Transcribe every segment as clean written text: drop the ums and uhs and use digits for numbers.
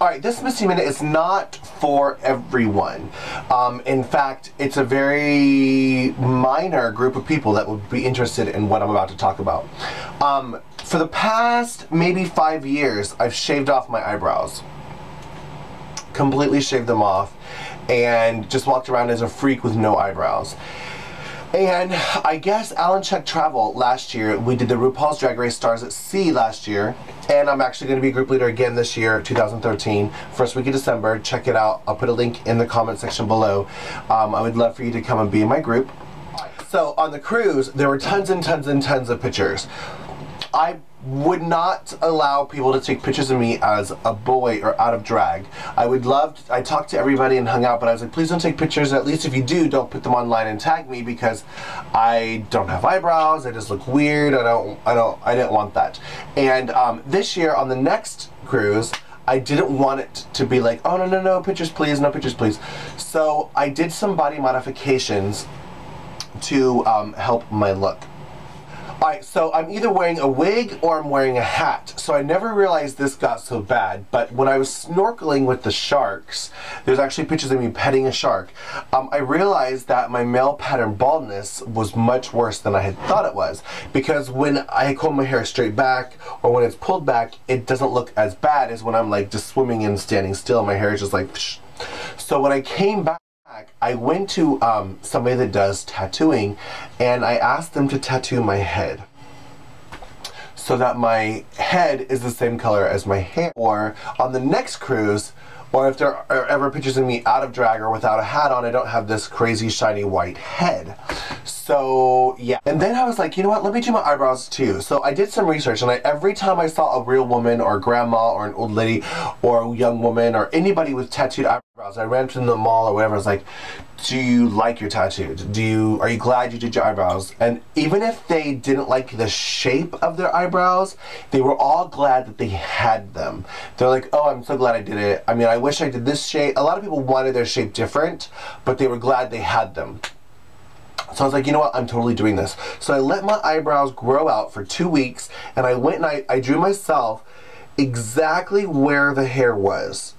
Alright, this Misty Minute is not for everyone. In fact, it's a very minor group of people that would be interested in what I'm about to talk about. For the past maybe 5 years, I've shaved off my eyebrows. Completely shaved them off and just walked around as a freak with no eyebrows. And I guess Alan Check Travel last year, we did the RuPaul's Drag Race Stars at Sea last year, and I'm actually going to be a group leader again this year, 2013, first week of December. Check it out. I'll put a link in the comment section below. I would love for you to come and be in my group. So on the cruise, there were tons and tons and tons of pictures. I would not allow people to take pictures of me as a boy or out of drag. I talked to everybody and hung out, but I was like, please don't take pictures. At least if you do, don't put them online and tag me, because I don't have eyebrows. I just look weird. I didn't want that. And this year on the next cruise, I didn't want it to be like, oh no, pictures please, no pictures please. So I did some body modifications to help my look. Alright, so I'm either wearing a wig or I'm wearing a hat. So I never realized this got so bad, but when I was snorkeling with the sharks, there's actually pictures of me petting a shark, I realized that my male pattern baldness was much worse than I had thought it was. Because when I comb my hair straight back, or when it's pulled back, it doesn't look as bad as when I'm like just swimming and standing still and my hair is just like psh. So when I came back, I went to somebody that does tattooing, and I asked them to tattoo my head so that my head is the same color as my hair. Or on the next cruise, or if there are ever pictures of me out of drag or without a hat on, I don't have this crazy shiny white head. So yeah. And then I was like, you know what, let me do my eyebrows too. So I did some research, and every time I saw a real woman or a grandma or an old lady or a young woman or anybody with tattooed eyebrows, I ran to the mall or whatever, I was like, do you like your tattoo? Are you glad you did your eyebrows? And even if they didn't like the shape of their eyebrows, they were all glad that they had them. They're like, oh, I'm so glad I did it. I mean, I wish I did this shape. A lot of people wanted their shape different, but they were glad they had them. So I was like, you know what, I'm totally doing this. So I let my eyebrows grow out for 2 weeks, and I went and I drew myself exactly where the hair was,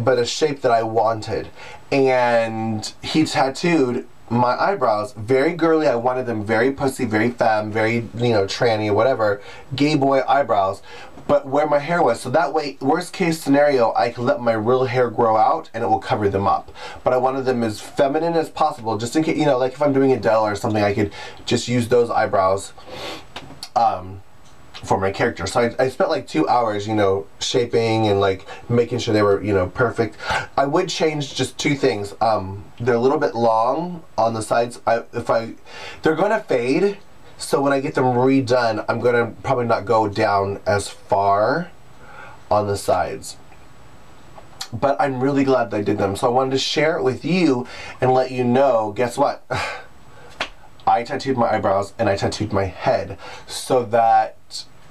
but a shape that I wanted. And he tattooed my eyebrows very girly. I wanted them very pussy, very femme, very, you know, tranny or whatever, gay boy eyebrows, but where my hair was. So that way, worst case scenario, I can let my real hair grow out and it will cover them up. But I wanted them as feminine as possible, just in case, you know, like if I'm doing Adele or something, I could just use those eyebrows for my character. So I spent like 2 hours, you know, shaping and like making sure they were, you know, perfect. I would change just 2 things. They're a little bit long on the sides. They're gonna fade, so when I get them redone, I'm gonna probably not go down as far on the sides. But I'm really glad that I did them. So I wanted to share it with you and let you know, guess what? I tattooed my eyebrows and I tattooed my head, so that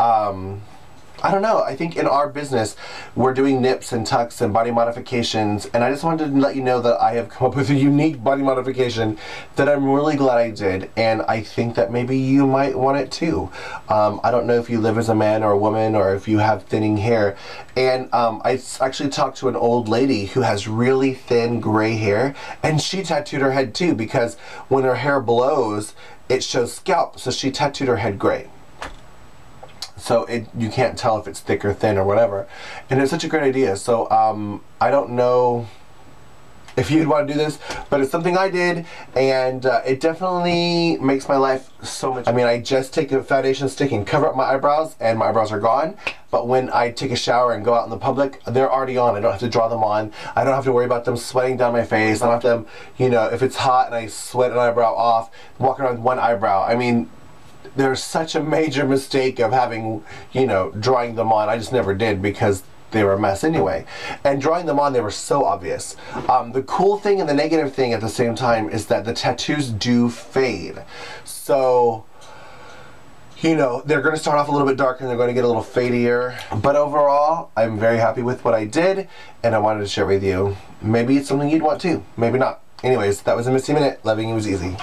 I don't know, I think in our business we're doing nips and tucks and body modifications, and I just wanted to let you know that I have come up with a unique body modification that I'm really glad I did, and I think that maybe you might want it too. I don't know if you live as a man or a woman, or if you have thinning hair. And I actually talked to an old lady who has really thin gray hair, and she tattooed her head too, because when her hair blows it shows scalp, so she tattooed her head gray. So you can't tell if it's thick or thin or whatever. And it's such a great idea. So I don't know if you'd want to do this, but it's something I did, and it definitely makes my life so much. I mean, I just take a foundation stick and cover up my eyebrows, and my eyebrows are gone. But when I take a shower and go out in the public, they're already on. I don't have to draw them on. I don't have to worry about them sweating down my face. I don't have to, you know, if it's hot and I sweat an eyebrow off, walk around with one eyebrow. I mean, there's such a major mistake of having, you know, drawing them on. I just never did, because they were a mess anyway. And drawing them on, they were so obvious. The cool thing and the negative thing at the same time is that the tattoos do fade. So, you know, they're going to start off a little bit darker and they're going to get a little fadier. But overall, I'm very happy with what I did, and I wanted to share with you. Maybe it's something you'd want too. Maybe not. Anyways, that was a Misty Minute. Loving you was easy.